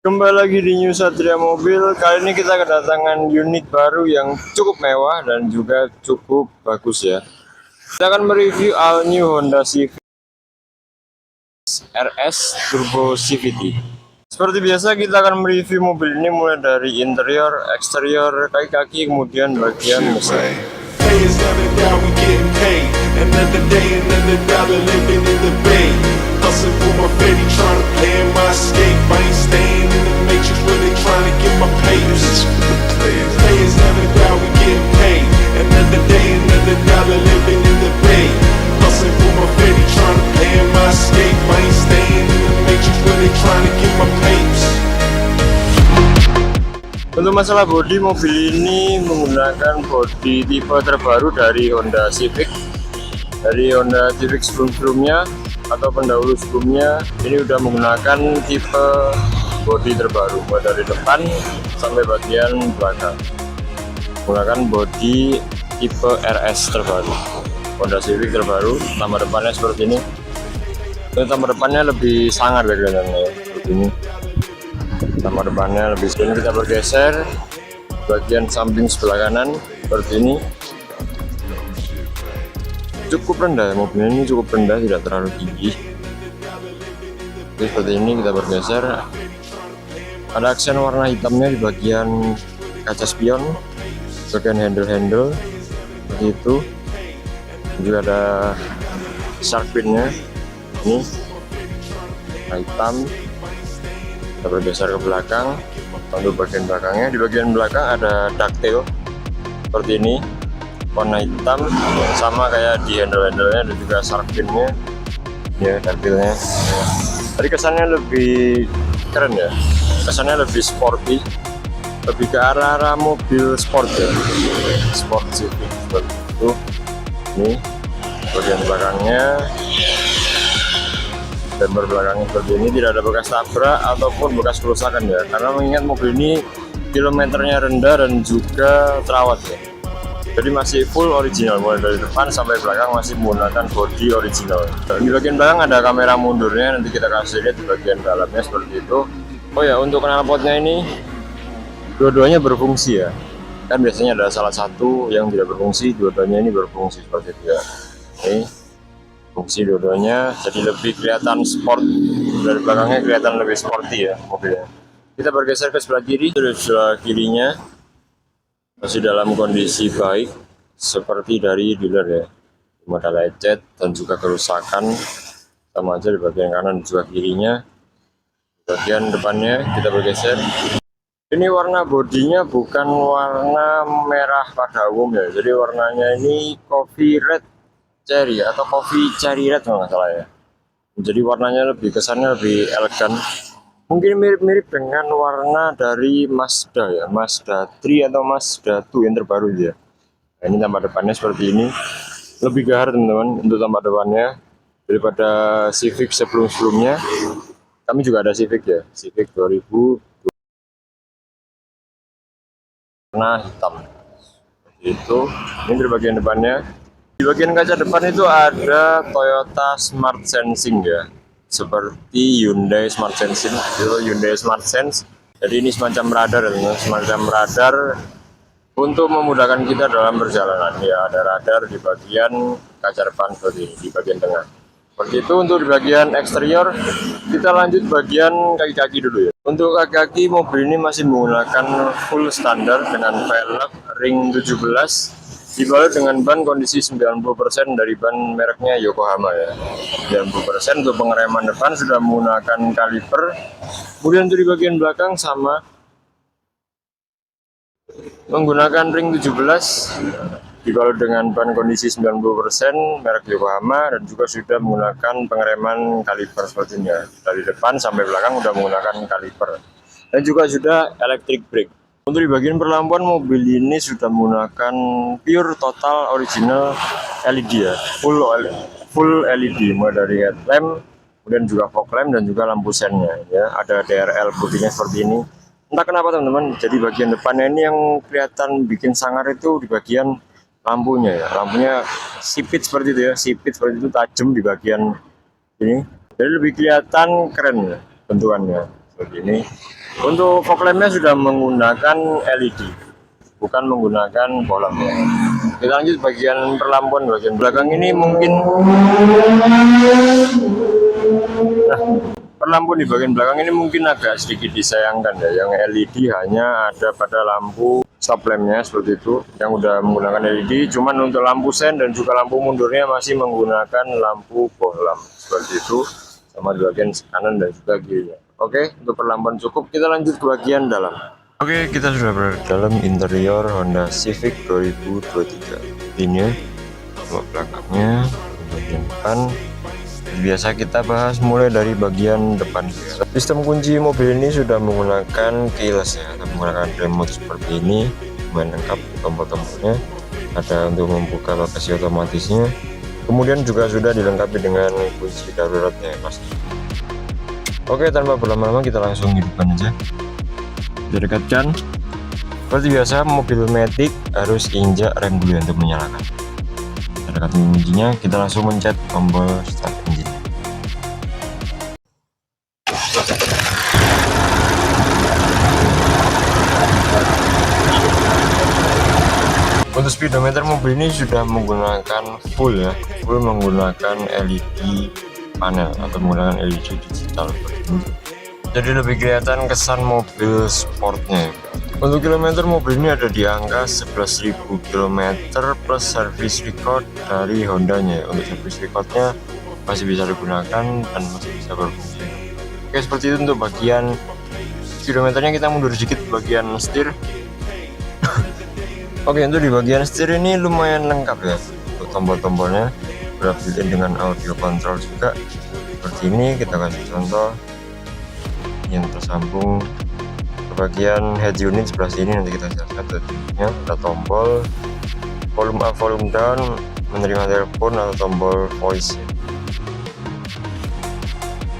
Kembali lagi di New Satria Mobil. Kali ini kita kedatangan unit baru yang cukup mewah dan juga cukup bagus ya. Kita akan mereview all new Honda Civic RS Turbo CVT. Seperti biasa kita akan mereview mobil ini mulai dari interior, eksterior, kaki-kaki, kemudian bagian mesin. Untuk masalah bodi, mobil ini menggunakan bodi tipe terbaru dari Honda Civic. Dari Honda Civic sebelum-sebelumnya atau pendahulu sebelumnya, ini udah menggunakan tipe bodi terbaru, mulai dari depan sampai bagian belakang. Menggunakan bodi tipe RS terbaru, Honda Civic terbaru. Tambah depannya seperti ini. Tambah depannya lebih sangar ya kelihatannya, seperti ini. Tambah depannya lebih sebenarnya. Kita bergeser bagian samping sebelah kanan seperti ini. Cukup rendah ya, mobilnya ini cukup rendah, tidak terlalu tinggi. Jadi seperti ini kita bergeser. Ada aksen warna hitamnya di bagian kaca spion, bagian handle seperti itu. Juga ada shark fin-nya ini warna hitam. Kita bergeser ke belakang. Untuk bagian belakangnya, di bagian belakang ada ducktail seperti ini, warna hitam sama kayak di handle-handlenya, dan juga shark fin-nya ya, ducktailnya. Tadi kesannya lebih keren ya, kesannya lebih sporty, lebih ke arah mobil sport ya, sport Civic seperti itu. Ini bagian belakangnya, bumper belakangnya seperti ini, tidak ada bekas tabrak ataupun bekas kerusakan ya, karena mengingat mobil ini kilometernya rendah dan juga terawat ya. Jadi masih full original, mulai dari depan sampai belakang masih menggunakan body original. Di bagian belakang ada kamera mundurnya, nanti kita kasih lihat di bagian dalamnya seperti itu. Oh ya, untuk knalpotnya ini dua-duanya berfungsi ya. Kan biasanya ada salah satu yang tidak berfungsi, dua-duanya ini berfungsi seperti itu ya. Oke. Fungsi dua-duanya, jadi lebih kelihatan sport, dari belakangnya kelihatan lebih sporty ya mobilnya. Kita bergeser ke sebelah kiri. Dari sebelah kirinya masih dalam kondisi baik seperti dari dealer ya, cuma ada lecet dan juga kerusakan sama aja di bagian kanan dan juga kirinya. Bagian depannya kita bergeser. Ini warna bodinya bukan warna merah pada umum ya, jadi warnanya ini coffee red cherry atau coffee cherry red kalau nggak salah ya. Jadi warnanya lebih, kesannya lebih elegan, mungkin mirip-mirip dengan warna dari Mazda ya, Mazda 3 atau Mazda 2 yang terbaru ya. Nah, ini tambah depannya seperti ini, lebih gahar teman-teman untuk tambah depannya daripada Civic sebelum-sebelumnya. Kami juga ada Civic ya, Civic 2000 warna hitam seperti itu. Ini dari bagian depannya. Di bagian kaca depan itu ada Toyota Smart Sensing ya, seperti Hyundai Smart Sensing, itu Hyundai Smart Sense. Jadi ini semacam radar, semacam radar untuk memudahkan kita dalam perjalanan ya. Ada radar di bagian kaca depan seperti ini, di bagian tengah. Seperti itu. Untuk di bagian eksterior, kita lanjut bagian kaki-kaki dulu ya. Untuk kaki-kaki, mobil ini masih menggunakan full standar dengan velg ring 17. Dibalut dengan ban kondisi 90% dari ban mereknya Yokohama ya. 90% untuk pengereman depan sudah menggunakan kaliper. Kemudian untuk di bagian belakang sama menggunakan ring 17, dibalut dengan ban kondisi 90% merek Yokohama, dan juga sudah menggunakan pengereman kaliper seperti ini ya. Dari depan sampai belakang sudah menggunakan kaliper. Dan juga sudah electric brake. Untuk di bagian perlampuan, mobil ini sudah menggunakan pure total original LED ya, full LED, mulai dari headlamp, kemudian juga fog lamp dan juga lampu sennya ya. Ada DRL putihnya seperti ini. Entah kenapa teman-teman, jadi bagian depannya ini yang kelihatan bikin sangar itu di bagian lampunya ya. Lampunya sipit seperti itu ya, sipit seperti itu, tajam di bagian ini. Jadi lebih kelihatan keren ya bentukannya. seperti ini. Untuk fog lampnya sudah menggunakan LED, bukan menggunakan bohlam ya. Kita lanjut bagian perlampuan bagian belakang ini mungkin. Nah, perlampuan di bagian belakang ini mungkin agak sedikit disayangkan ya, yang LED hanya ada pada lampu stop lampnya seperti itu, yang udah menggunakan LED. Cuman untuk lampu sen dan juga lampu mundurnya masih menggunakan lampu bohlam seperti itu, sama di bagian kanan dan juga kirinya. Oke, untuk perlampuan cukup, kita lanjut ke bagian dalam. Oke, kita sudah berada dalam interior Honda Civic 2023. Ini belakangnya, bagian depan. Biasa kita bahas mulai dari bagian depan. Sistem kunci mobil ini sudah menggunakan keyless ya, atau menggunakan remote seperti ini. Lumayan lengkap tombol-tombolnya, ada untuk membuka bagasi otomatisnya. Kemudian juga sudah dilengkapi dengan kunci daruratnya pasti. Oke, tanpa berlama-lama kita langsung hidupkan aja. Kita dekatkan. Seperti biasa mobil Matic harus injak rem dulu untuk menyalakan. Kita dekatkan kuncinya, kita langsung mencet tombol start engine. Untuk speedometer mobil ini sudah menggunakan full ya, full menggunakan LED panel atau menggunakan LED digital. Jadi lebih kelihatan kesan mobil sportnya. Untuk kilometer mobil ini ada di angka 11.000 km plus service record dari Hondanya. Untuk service recordnya masih bisa digunakan dan masih bisa berfungsi. Oke, seperti itu untuk bagian speedometernya. Kita mundur sedikit bagian setir. Oke, untuk di bagian setir ini lumayan lengkap ya. Untuk tombol-tombolnya sudah built-in dengan audio control juga. Seperti ini, kita kasih contoh yang tersambung ke bagian head unit sebelah sini. Nanti kita jelaskan tadinya ada tombol volume up, volume down, menerima telepon atau tombol voice.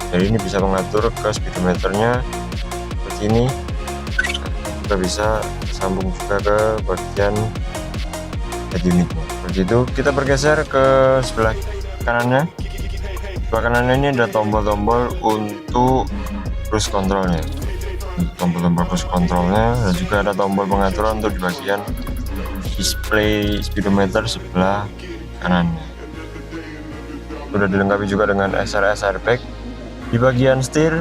Jadi ini bisa mengatur ke speedometernya seperti ini. Kita bisa sambung juga ke bagian head unitnya seperti itu. Kita bergeser ke sebelah kanannya. Sebelah kanannya ini ada tombol-tombol untuk cruise controlnya, tombol-tombol cruise controlnya, dan juga ada tombol pengaturan untuk di bagian display speedometer sebelah kanannya. Sudah dilengkapi juga dengan SRS airbag di bagian setir,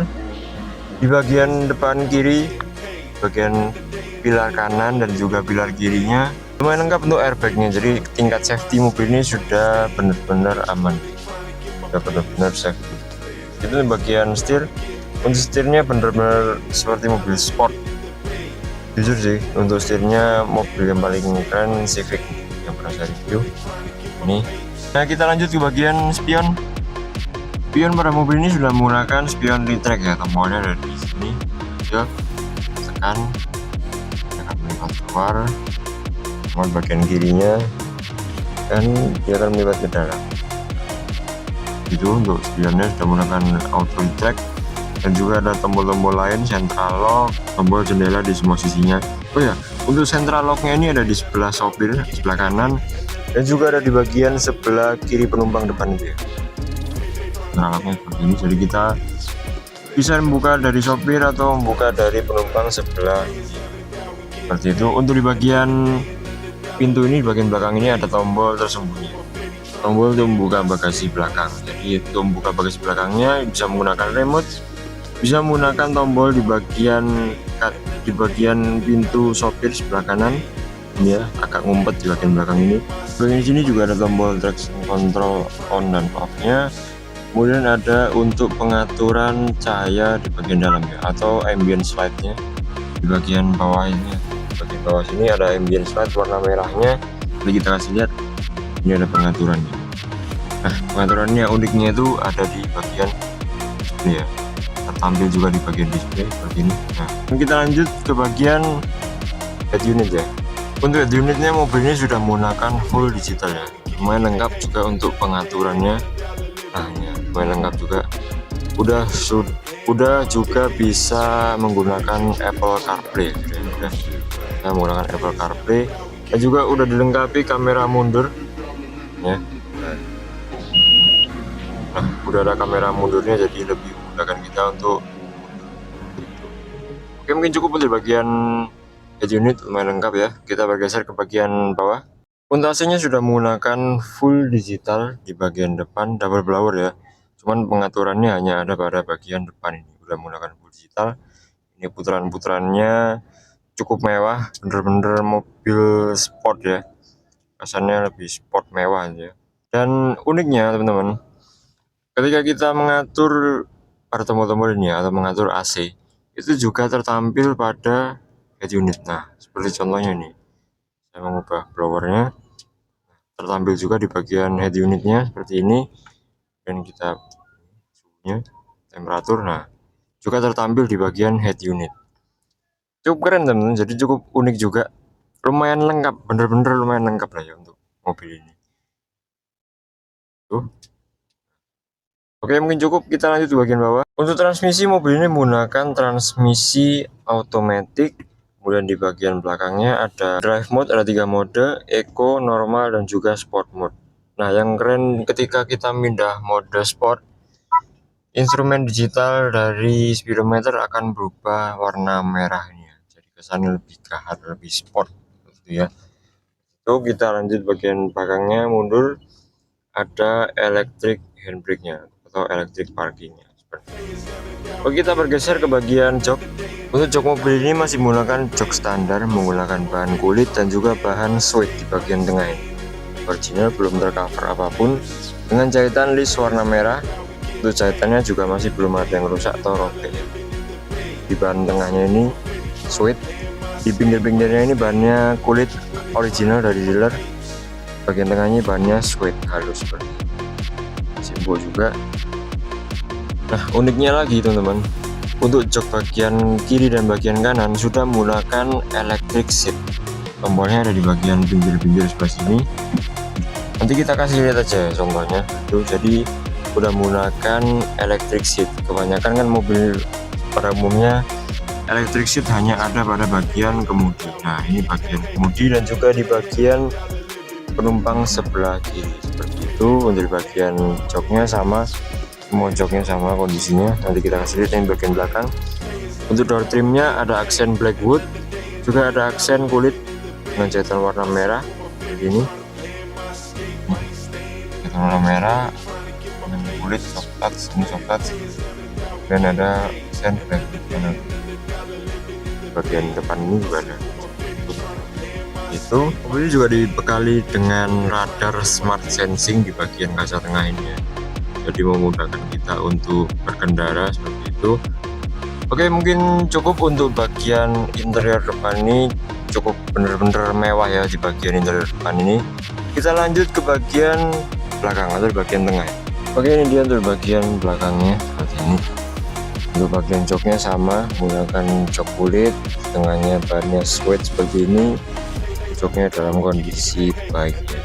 di bagian depan kiri, bagian pilar kanan dan juga pilar kirinya. Lumayan lengkap untuk airbagnya, jadi tingkat safety mobil ini sudah benar-benar aman, sudah benar-benar safety. Itu di bagian setir. Untuk setirnya benar-benar seperti mobil sport. Jujur sih, untuk setirnya mobil yang paling keren Civic yang pernah saya review ini. Nah, kita lanjut ke bagian spion. Spion pada mobil ini sudah menggunakan spion retract ya, tombolnya ada di sini. Ya, tekan akan melipat keluar, mau bagian kirinya, dan dia akan melipat ke dalam. Itu untuk spionnya sudah menggunakan auto retract. Dan juga ada tombol-tombol lain, central lock, tombol jendela di semua sisinya. Oh ya, untuk central locknya ini ada di sebelah sopir, sebelah kanan, dan juga ada di bagian sebelah kiri penumpang depan itu ya. Central locknya seperti ini, jadi kita bisa membuka dari sopir atau membuka dari penumpang sebelah seperti itu. Untuk di bagian pintu ini, di bagian belakang ini ada tombol tersembunyi, tombol untuk membuka bagasi belakang. Jadi untuk membuka bagasi belakangnya bisa menggunakan remote, bisa menggunakan tombol di bagian pintu sopir sebelah kanan ini ya, agak ngumpet di bagian belakang ini. Bagian sini juga ada tombol traction control on dan off nya. Kemudian ada untuk pengaturan cahaya di bagian dalam ya, atau ambience light nya di bagian bawah ini. Di bagian bawah sini ada ambience light warna merahnya. Jadi kita kasih lihat, ini ada pengaturannya. Nah, pengaturannya uniknya itu ada di bagian ini ya, tampil juga di bagian display seperti ini. Nah, kita lanjut ke bagian head unit ya. Untuk head unitnya mobil ini sudah menggunakan full digital ya, lumayan lengkap juga untuk pengaturannya. Nah ya, lumayan lengkap juga. Udah juga bisa menggunakan Apple CarPlay ya, menggunakan Apple CarPlay, dan juga udah dilengkapi kamera mundur ya. Nah, udah ada kamera mundurnya, jadi lebih memudahkan kita untuk Oke, mungkin cukup untuk bagian head unit, lumayan lengkap ya. Kita bergeser ke bagian bawah. Untuk AC-nya sudah menggunakan full digital di bagian depan, double blower ya. Cuman pengaturannya hanya ada pada bagian depan ini. Sudah menggunakan full digital. Ini putaran-putarannya cukup mewah, bener-bener mobil sport ya. Kesannya lebih sport mewah aja. Dan uniknya teman-teman, ketika kita mengatur pada tombol-tombol ini atau mengatur AC, itu juga tertampil pada head unit. Nah, seperti contohnya ini. Saya mengubah blowernya, tertampil juga di bagian head unitnya seperti ini, dan kita suhunya, temperatur, nah juga tertampil di bagian head unit. Cukup keren teman-teman, jadi cukup unik juga, lumayan lengkap, bener-bener lumayan lengkap lah ya untuk mobil ini. Tuh. Oke, mungkin cukup, kita lanjut ke bagian bawah. Untuk transmisi, mobil ini menggunakan transmisi otomatis. Kemudian di bagian belakangnya ada drive mode, ada 3 mode, eco, normal, dan juga sport mode. Nah, yang keren ketika kita pindah mode sport, instrumen digital dari speedometer akan berubah warna merah ini ya. Jadi kesannya lebih gahar, lebih sport gitu ya. Itu kita lanjut bagian belakangnya, mundur, ada electric handbrake-nya atau electric parkingnya. Oke, kita bergeser ke bagian jok. Untuk jok mobil ini masih menggunakan jok standar, menggunakan bahan kulit dan juga bahan suede di bagian tengah ini. Original, belum tercover apapun, dengan jahitan list warna merah. Untuk jahitannya juga masih belum ada yang rusak atau robek. Di bahan tengahnya ini suede, di pinggir-pinggirnya ini bahannya kulit original dari dealer. Bagian tengahnya bahannya suede halus seperti ini. Simbol juga. Nah, uniknya lagi teman-teman, untuk jok bagian kiri dan bagian kanan sudah menggunakan electric seat. Tombolnya ada di bagian pinggir-pinggir sebelah sini. Nanti kita kasih lihat aja contohnya. Tuh, jadi sudah menggunakan electric seat. Kebanyakan kan mobil pada umumnya electric seat hanya ada pada bagian kemudi. Nah, ini bagian kemudi dan juga di bagian penumpang sebelah kiri seperti itu. Untuk bagian joknya sama, semua joknya sama kondisinya. Nanti kita kasih lihat yang bagian belakang. Untuk door trimnya ada aksen black wood, juga ada aksen kulit dengan jahitan warna merah seperti ini. Jahitan warna merah dengan kulit soft touch, ini soft touch, dan ada aksen black wood. Bagian depan ini juga ada. Itu mobil juga dibekali dengan radar smart sensing di bagian kaca tengah ini ya. Jadi memudahkan kita untuk berkendara seperti itu. Oke, mungkin cukup untuk bagian interior depan ini, cukup bener-bener mewah ya di bagian interior depan ini. Kita lanjut ke bagian belakang atau di bagian tengah. Oke, ini dia untuk bagian belakangnya seperti ini. Untuk bagian joknya sama, menggunakan jok kulit, tengahnya bahannya suede seperti ini. Joknya dalam kondisi baik ya.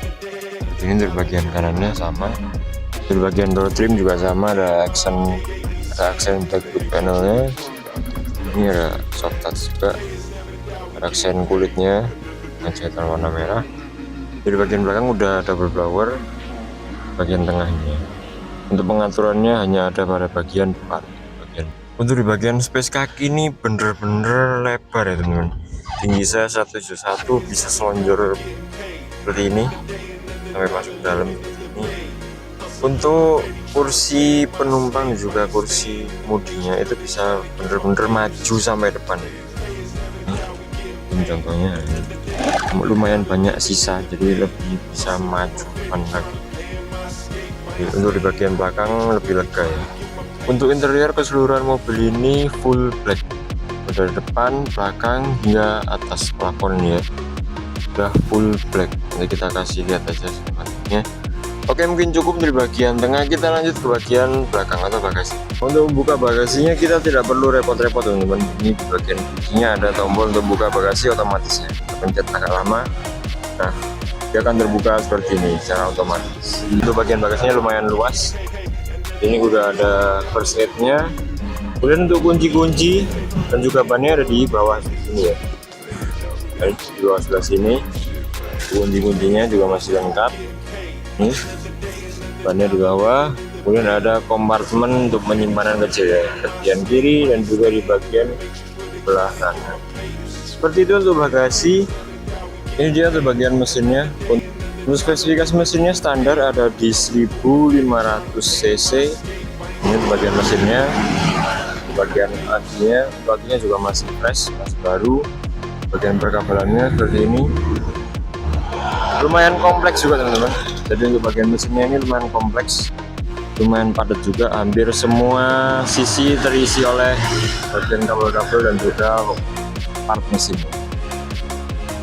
Ini untuk bagian kanannya sama. Di bagian door trim juga sama, ada aksen backwood panelnya. Ini ada soft touch juga, ada aksen kulitnya dengan jahitan warna merah. Di bagian belakang udah double blower bagian tengahnya. Untuk pengaturannya hanya ada pada bagian depan. Untuk di bagian space kaki ini bener-bener lebar ya teman-teman. Tinggi saya 171, bisa selonjor seperti ini sampai masuk dalam seperti ini. Untuk kursi penumpang juga kursi kemudinya itu bisa bener-bener maju sampai depan. Ini contohnya, ini lumayan banyak sisa, jadi lebih bisa maju depan lagi. Untuk di bagian belakang lebih lega ya. Untuk interior keseluruhan mobil ini full black, dari depan, belakang hingga atas plafon ya, udah full black. Nanti kita kasih lihat aja semuanya. Oke, mungkin cukup dari bagian tengah. Kita lanjut ke bagian belakang atau bagasi. Untuk membuka bagasinya kita tidak perlu repot-repot teman-teman. Ini di bagian kuncinya ada tombol untuk buka bagasi otomatis ya. Kita pencet agak lama, nah dia akan terbuka seperti ini secara otomatis. Untuk bagian bagasinya lumayan luas. Ini udah ada first aid-nya. Kemudian untuk kunci-kunci dan juga bannya ada di bawah sini ya. Di bawah sebelah sini. Kunci-kuncinya juga masih lengkap. Ini bannya di bawah. Kemudian ada kompartemen untuk penyimpanan kecil ya, bagian kiri dan juga di bagian sebelah kanan. Seperti itu untuk bagasi. Ini dia untuk bagian mesinnya. Untuk spesifikasi mesinnya standar ada di 1500 cc. Ini untuk bagian mesinnya. Bagian akinya juga masih fresh, masih baru. Bagian perkabelannya seperti ini. Lumayan kompleks juga teman-teman. Jadi untuk bagian mesinnya ini lumayan kompleks, lumayan padat juga. Hampir semua sisi terisi oleh bagian kabel-kabel dan juga part mesin.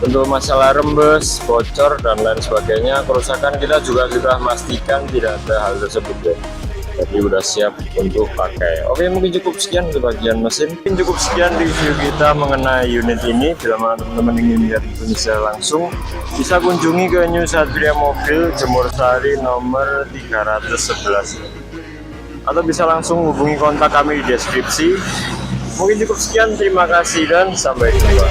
Untuk masalah rembes, bocor dan lain sebagainya, kerusakan kita juga sudah pastikan tidak ada hal tersebut ya. Jadi udah siap untuk pakai. Oke, mungkin cukup sekian untuk bagian mesin. Mungkin cukup sekian review kita mengenai unit ini. Bila mana teman-teman ingin lihat unitnya langsung, bisa kunjungi ke New Satria Mobil Jemur Sari nomor 311, atau bisa langsung hubungi kontak kami di deskripsi. Mungkin cukup sekian, terima kasih dan sampai jumpa.